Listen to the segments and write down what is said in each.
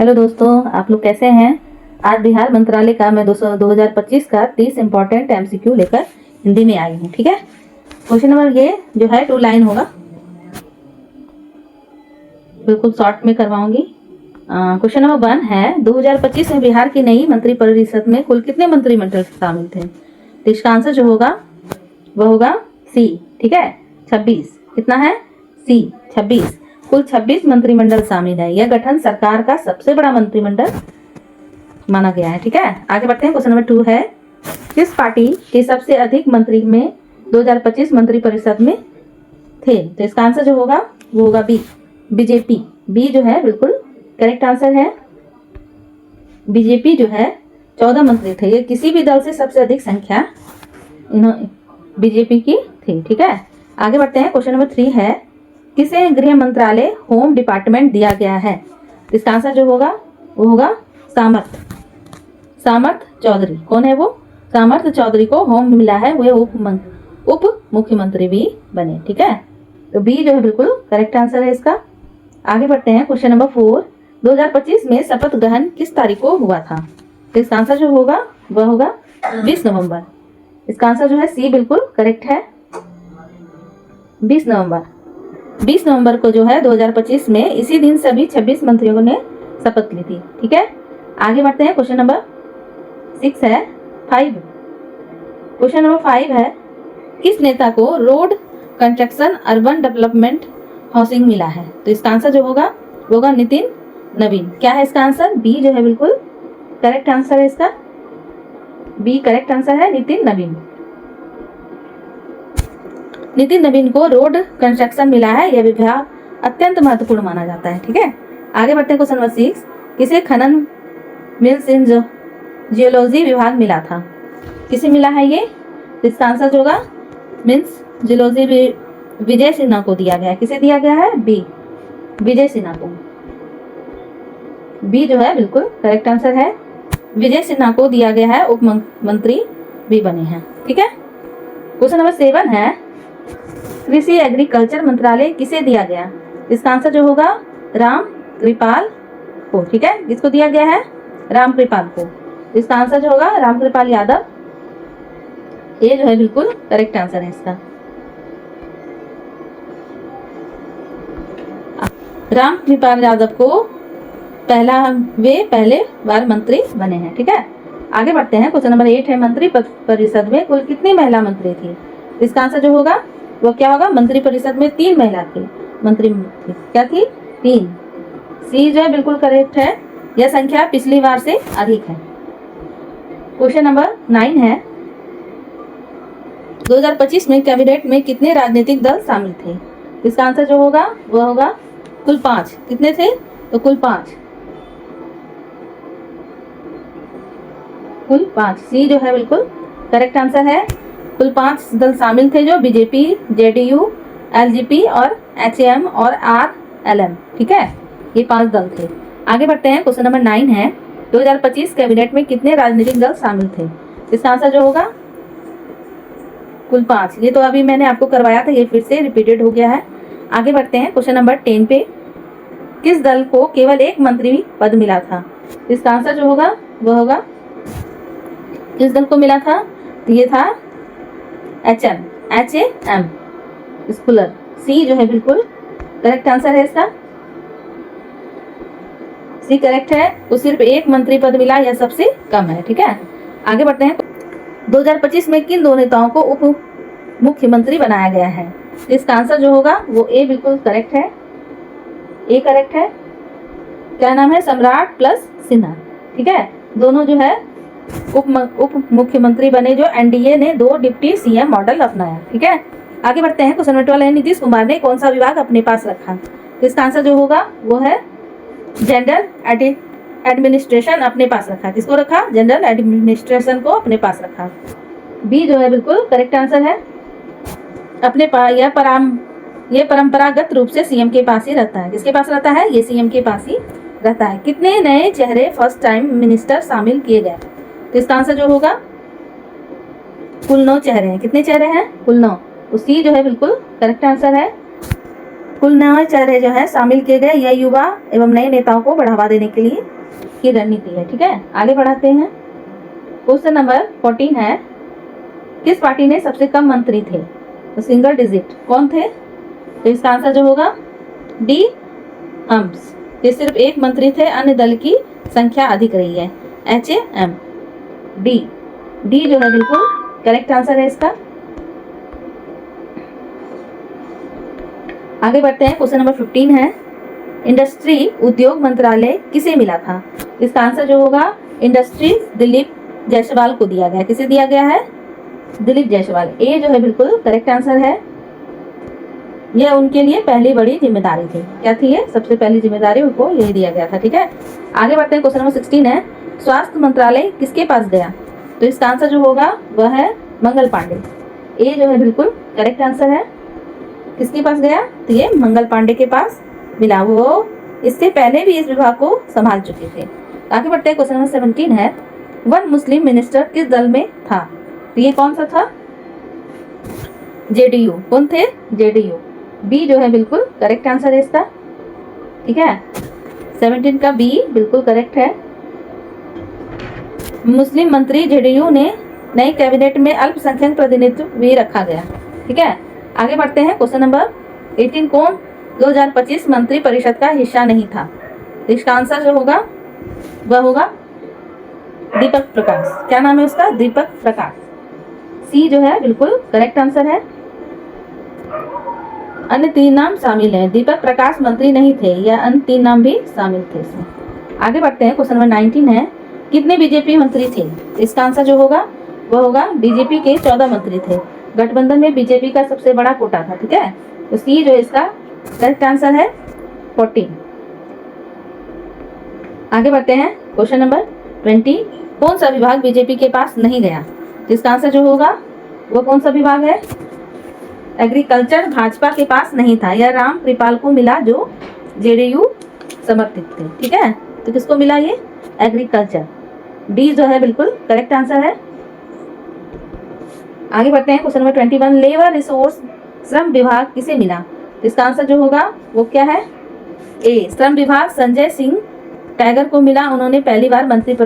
Hello दोस्तों, आप लोग कैसे हैं। आज बिहार मंत्रालय का मैं 2025 का 30 इम्पोर्टेंट एमसीक्यू लेकर हिंदी में आई हूँ। ठीक है, क्वेश्चन नंबर ये जो है 2 लाइन होगा, बिल्कुल शॉर्ट में करवाऊंगी। क्वेश्चन नंबर 1 है 2025 में बिहार की नई मंत्रिपरिषद में कुल कितने मंत्रिमंडल शामिल थे। तो इसका आंसर जो होगा वह होगा सी। ठीक है, 26। कितना है? सी 26। कुल 26 मंत्रिमंडल शामिल है। यह गठन सरकार का सबसे बड़ा मंत्रिमंडल माना गया है। ठीक है, आगे बढ़ते हैं। क्वेश्चन नंबर 2 है किस पार्टी के सबसे अधिक मंत्री में 2025 मंत्रिपरिषद में थे। तो इसका आंसर जो होगा वो होगा बी, बीजेपी। बी जो है बिल्कुल करेक्ट आंसर है। बीजेपी जो है 14 मंत्री थे। ये किसी भी दल से सबसे अधिक संख्या बीजेपी की थी। ठीक है, आगे बढ़ते हैं। क्वेश्चन नंबर 3 है किसे गृह मंत्रालय होम डिपार्टमेंट दिया गया है। इसका आंसर जो होगा वो होगा सामर्थ चौधरी। कौन है वो? सामर्थ चौधरी को होम मिला है, वे उप मुख्यमंत्री भी बने। ठीक है, तो बी जो है बिल्कुल करेक्ट आंसर है इसका। आगे बढ़ते हैं। क्वेश्चन नंबर 4 2025 में शपथ ग्रहण किस तारीख को हुआ था। तो इसका आंसर जो होगा वह होगा 20 नवंबर। इसका आंसर जो है सी बिल्कुल करेक्ट है, 20 नवंबर को जो है 2025 में इसी दिन सभी 26 मंत्रियों ने शपथ ली थी। ठीक है, आगे बढ़ते हैं। क्वेश्चन नंबर 6 है 5। क्वेश्चन नंबर 5 है किस नेता को road construction urban development housing मिला है। तो इसका आंसर जो होगा वो होगा नितिन नवीन। क्या है इसका आंसर? बी जो है बिल्कुल करेक्ट आंसर है इसका। बी करेक्ट आंसर है, नितिन नवीन। नितिन नवीन को रोड कंस्ट्रक्शन मिला है। यह विभाग अत्यंत महत्वपूर्ण माना जाता है। ठीक है, आगे बढ़ते हैं। क्वेश्चन नंबर 6 किसे खनन मिल्स इन जियोलॉजी विभाग मिला था। किसे मिला है ये? इसका आंसर जो होगा मिल्स जियोलॉजी विजय सिन्हा को दिया गया है। किसे दिया गया है? बी, विजय सिन्हा को। बी जो है बिल्कुल करेक्ट आंसर है, विजय सिन्हा को दिया गया है, उप मंत्री भी बने हैं। ठीक है, क्वेश्चन नंबर 7 है कृषि एग्रीकल्चर मंत्रालय किसे दिया गया। इसका आंसर जो होगा राम कृपाल को। ठीक है, किसको दिया गया है? राम कृपाल को। इसका आंसर जो होगा राम कृपाल यादव। ये जो है बिल्कुल करेक्ट आंसर है इसका। राम कृपाल यादव को पहले बार मंत्री बने हैं। ठीक है, आगे बढ़ते हैं। क्वेश्चन नंबर 8 है मंत्री परिषद में कुल कितनी महिला मंत्री थी। इसका आंसर जो होगा वो क्या होगा? मंत्री परिषद में 3 महिला थी, मंत्री थी। क्या थी? 3। सी जो है बिल्कुल करेक्ट है। यह संख्या पिछली बार से अधिक है। क्वेश्चन नंबर 9 है 2025 में कैबिनेट में कितने राजनीतिक दल शामिल थे। इसका आंसर जो होगा वह होगा कुल 5। कितने थे? तो कुल 5। कुल 5। सी जो है बिल्कुल करेक्ट आंसर है। कुल 5 दल शामिल थे जो बीजेपी, जेडीयू, एलजेपी और एचएम और आरएलएम। ठीक है, ये 5 दल थे। आगे बढ़ते हैं। क्वेश्चन नंबर 9 है 2025 कैबिनेट में कितने राजनीतिक दल शामिल थे। इसका आंसर जो होगा कुल 5। ये तो अभी मैंने आपको करवाया था, ये फिर से रिपीटेड हो गया है। आगे बढ़ते हैं। क्वेश्चन नंबर 10 पे किस दल को केवल 1 मंत्री पद मिला था। इसका आंसर जो होगा वह होगा किस दल को मिला था। तो ये था HAM स्कूलर। सी जो है बिल्कुल करेक्ट आंसर है इसका। सी करेक्ट है, वो सिर्फ 1 मंत्री पद मिला, यह सबसे कम है। ठीक है, आगे बढ़ते हैं। 2025 में किन 2 नेताओं को उप मुख्यमंत्री बनाया गया है। इसका आंसर जो होगा वो ए बिल्कुल करेक्ट है। ए करेक्ट है। क्या नाम है? सम्राट प्लस सिन्हा। ठीक है, दोनों जो है उप मुख्यमंत्री बने जो एनडीए ने 2 डिप्टी सीएम मॉडल अपनाया। ठीक है, आगे बढ़ते हैं। क्वेश्चन नंबर 12 है नीतीश कुमार ने कौन सा विभाग अपने पास रखा। इसका आंसर जो होगा वो है जनरल एडमिनिस्ट्रेशन अपने पास रखा। किसको रखा? जनरल एडमिनिस्ट्रेशन को अपने पास रखा। बी जो है बिल्कुल करेक्ट आंसर है। अपने पास यह परंपरागत रूप से सीएम के पास ही रहता है। किसके पास रहता है? ये सीएम के पास ही रहता है। कितने नए चेहरे फर्स्ट टाइम मिनिस्टर शामिल किए गए। तो इसका आंसर जो होगा कुल 9 चेहरे हैं। कितने चेहरे हैं? कुल 9। तो सी जो है बिल्कुल करेक्ट आंसर है। कुल नए चेहरे जो है शामिल किए गए। यह युवा एवं नए नेताओं को बढ़ावा देने के लिए की रणनीति है। ठीक है, आगे बढ़ाते हैं। क्वेश्चन नंबर 14 है, किस पार्टी ने सबसे कम मंत्री थे? तो सिंगल डिजिट कौन थे? तो इसका आंसर जो होगा डी हम्स। ये सिर्फ एक मंत्री थे, अन्य दल की संख्या अधिक रही है। HAM, डी जो है बिल्कुल करेक्ट आंसर है इसका। आगे बढ़ते हैं। क्वेश्चन नंबर 15 है, इंडस्ट्री उद्योग मंत्रालय किसे मिला था? इसका आंसर जो होगा इंडस्ट्री दिलीप जायसवाल को दिया गया। किसे दिया गया है? दिलीप जायसवाल। ए जो है बिल्कुल करेक्ट आंसर है। यह उनके लिए पहली बड़ी जिम्मेदारी थी। क्या थी ये? सबसे पहली जिम्मेदारी उनको यही दिया गया था। ठीक है, आगे बढ़ते हैं। क्वेश्चन नंबर 16 है, स्वास्थ्य मंत्रालय किसके पास गया? तो इसका आंसर जो होगा वह है मंगल पांडे। ए जो है बिल्कुल करेक्ट आंसर है। किसके पास गया? तो ये मंगल पांडे के पास मिला। वो इससे पहले भी इस विभाग को संभाल चुके थे। आगे बढ़ते हैं। क्वेश्चन नंबर 17 है, वन मुस्लिम मिनिस्टर किस दल में था? तो ये कौन सा था? JDU। कौन थे? JDU। बी जो है बिल्कुल करेक्ट आंसर है इसका। ठीक है, 17 का बी बिल्कुल करेक्ट है। मुस्लिम मंत्री JDU ने नई कैबिनेट में अल्पसंख्यक प्रतिनिधित्व भी रखा गया। ठीक है, आगे बढ़ते हैं। क्वेश्चन नंबर 18, कौन 2025 मंत्री परिषद का हिस्सा नहीं था? तो इसका आंसर जो होगा वह होगा दीपक प्रकाश। क्या नाम है उसका? दीपक प्रकाश। सी जो है बिल्कुल करेक्ट आंसर है। अन्य 3 नाम शामिल हैं। दीपक प्रकाश मंत्री नहीं थे, या अन्य 3 नाम भी शामिल थे इसमें। आगे बढ़ते हैं। क्वेश्चन नंबर 19 है, कितने बीजेपी मंत्री थे? इसका आंसर जो होगा वह होगा बीजेपी के 14 मंत्री थे। गठबंधन में बीजेपी का सबसे बड़ा कोटा था। ठीक है, तो सी जो इसका करेक्ट आंसर है 14। आगे बढ़ते हैं। क्वेश्चन नंबर 20, कौन सा विभाग बीजेपी के पास नहीं गया? तो इसका आंसर जो होगा वो कौन सा विभाग है? एग्रीकल्चर भाजपा के पास नहीं था। यह राम कृपाल को मिला जो JDU समर्थित थे। ठीक है, तो किसको मिला ये? एग्रीकल्चर। डी जो है बिल्कुल करेक्ट आंसर है। आगे बढ़ते हैं। क्वेश्चन नंबर 21, लेबर रिसोर्स श्रम विभाग किसे मिला? तो इसका आंसर जो होगा वो क्या है? ए, श्रम विभाग संजय सिंह टाइगर को मिला। उन्होंने पहली बार मंत्री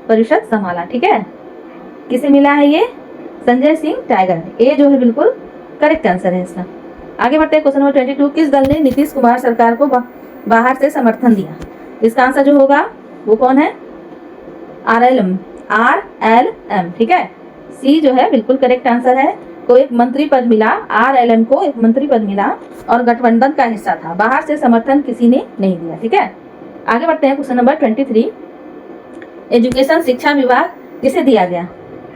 परिषद संभाला। ठीक है, किसे मिला है ये? संजय सिंह टाइगर। ए जो है बिल्कुल करेक्ट आंसर है इसका। आगे बढ़ते हैं। क्वेश्चन नंबर 22, किस दल ने नीतीश कुमार सरकार को बाहर से समर्थन दिया? इसका आंसर जो होगा वो कौन है? RLM। ठीक है, सी जो है बिल्कुल करेक्ट आंसर है। को एक मंत्री पद मिला, RLM को एक मंत्री पद मिला और गठबंधन का हिस्सा था। बाहर से समर्थन किसी ने नहीं दिया। ठीक है, आगे बढ़ते हैं। क्वेश्चन नंबर 23, एजुकेशन शिक्षा विभाग किसे दिया गया?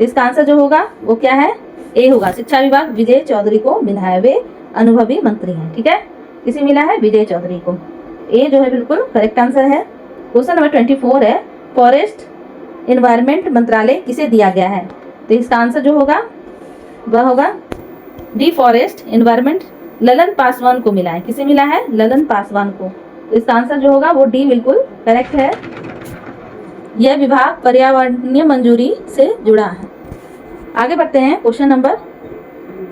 इसका आंसर जो होगा वो क्या है? ए होगा। शिक्षा विभाग विजय चौधरी को मिला है। वे अनुभवी मंत्री हैं। ठीक है, किसे मिला है? विजय चौधरी को। ए जो है बिल्कुल करेक्ट आंसर है। क्वेश्चन नंबर 24 है, फॉरेस्ट एनवायरमेंट मंत्रालय किसे दिया गया है? तो इसका आंसर जो होगा वह होगा D, forest environment Lalan Paswan को मिला है। किसे मिला है? ललन पासवान को। तो इसका आंसर जो होगा वो डी बिल्कुल करेक्ट है। यह विभाग पर्यावरणीय मंजूरी से जुड़ा है। आगे बढ़ते हैं। क्वेश्चन नंबर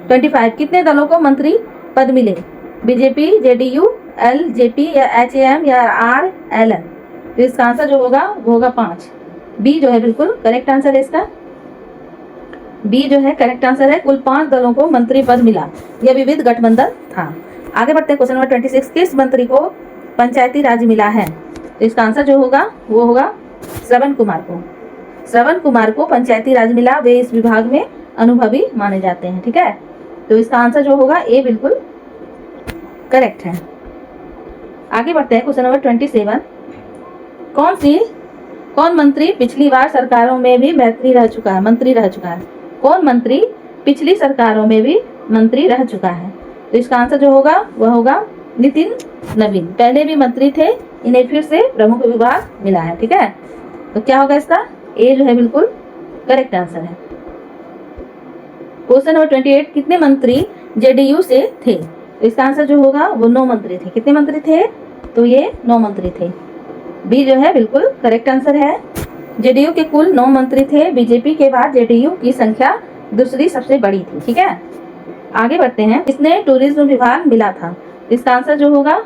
25, कितने दलों को मंत्री पद मिले? बीजेपी, JDU, LJP या HAM या RLN? तो इसका आंसर जो होगा वो होगा 5। बी जो है बिल्कुल करेक्ट आंसर है इसका। बी जो है करेक्ट आंसर है। कुल 5 दलों को मंत्री पद मिला। यह विविध गठबंधन था। आगे बढ़ते हैं। क्वेश्चन नंबर 26, किस मंत्री को पंचायती राज मिला है? तो इसका आंसर जो होगा वो होगा श्रवण कुमार को। श्रवण कुमार को पंचायती राज मिला। वे इस विभाग में अनुभवी माने जाते हैं। ठीक है, तो इसका आंसर जो होगा ए बिल्कुल करेक्ट है। आगे बढ़ते हैं। क्वेश्चन नंबर 27, कौन मंत्री पिछली बार सरकारों में भी मंत्री रह चुका है? कौन मंत्री पिछली सरकारों में भी मंत्री रह चुका है? तो इसका आंसर जो होगा वह होगा नितिन नवीन। पहले भी मंत्री थे, इन्हें फिर से प्रमुख विभाग मिला है। ठीक है, तो क्या होगा इसका? ए जो है बिल्कुल करेक्ट आंसर है। क्वेश्चन नंबर 28, कितने मंत्री JDU से थे? तो इसका आंसर जो होगा वो 9 मंत्री थे। कितने मंत्री थे? तो ये 9 मंत्री थे। बी जो है बिल्कुल करेक्ट आंसर है। JDU के कुल 9 मंत्री थे। बीजेपी के बाद JDU की संख्या दूसरी सबसे बड़ी थी। ठीक है, आगे बढ़ते हैं। किसने टूरिज्म विभाग मिला था? इसका आंसर जो होगा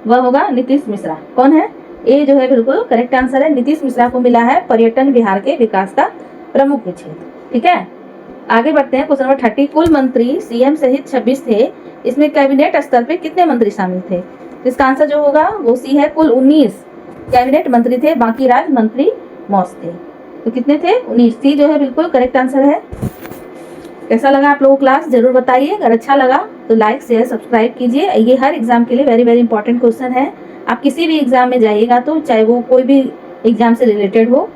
वह होगा नीतीश मिश्रा। कौन है? ए जो है बिल्कुल करेक्ट आंसर है। नीतीश मिश्रा को मिला है पर्यटन बिहार के विकास का प्रमुख क्षेत्र। ठीक है, आगे बढ़ते हैं। क्वेश्चन नंबर 30, कुल मंत्री सीएम सहित 26 थे, इसमें कैबिनेट स्तर पे कितने मंत्री शामिल थे? इसका आंसर जो होगा वो सी है, कुल 19 कैबिनेट मंत्री थे, बाकी राज मंत्री मौज थे। तो कितने थे? 19। सी जो है बिल्कुल करेक्ट आंसर है। कैसा लगा आप लोगों को क्लास जरूर बताइए। अगर अच्छा लगा तो लाइक शेयर सब्सक्राइब कीजिए। ये हर एग्जाम के लिए वेरी वेरी इंपॉर्टेंट क्वेश्चन है। आप किसी भी एग्जाम में जाइएगा तो चाहे वो कोई भी एग्जाम से रिलेटेड हो,